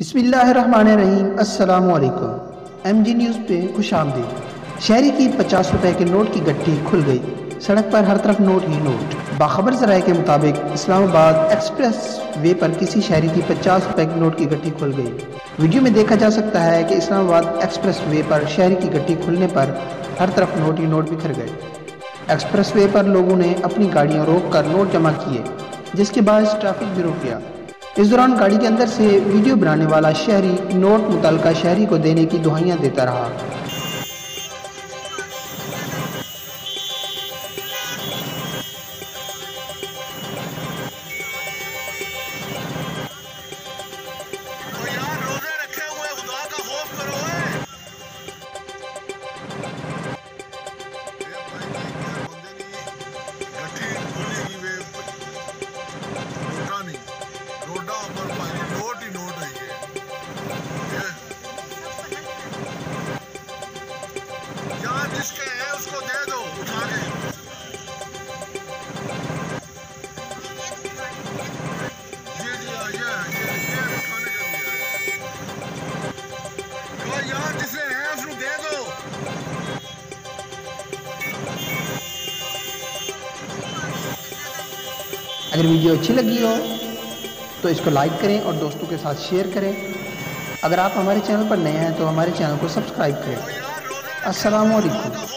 बिस्मिल्लाहिर्रहमानिर्रहीम। अस्सलामुअलैकुम। MG news पे खुश आमदीद। शहरी की 50 रुपए के नोट की गट्टी खुल गई। सड़क पर हर तरफ नोट ही नोट। बाखबर ज़राए के मुताबिक इस्लामाबाद एक्सप्रेस वे पर किसी शहरी की 50 रुपए की नोट की गट्टी खुल गई। वीडियो में देखा जा सकता है कि इस्लामाबाद एक्सप्रेस वे पर शहरी की गट्टी खुलने पर हर तरफ नोट ही नोट बिखर गए। एक्सप्रेस वे पर लोगों ने अपनी गाड़ियां रोक कर नोट जमा किए, जिसके बाद ट्रैफिक भी रुक गया। इस दौरान गाड़ी के अंदर से वीडियो बनाने वाला शहरी नोट मुतल्लिका शहरी को देने की दुहाइयां देता रहा। तो यार रोजे रखे हुए खुदा का खौफ करो। गठी खुलेगी वे नोटा नहीं नोटा पर भाई नोट ही नोट है ये यार जिसके है उसको दे दो उठा के। ये दिया ये उठाने का दिया है यार जिसे है उसको दे दो। अगर वीडियो अच्छी लगी हो तो इसको लाइक करें और दोस्तों के साथ शेयर करें। अगर आप हमारे चैनल पर नए हैं तो हमारे चैनल को सब्सक्राइब करें। अस्सलामु अलैकुम।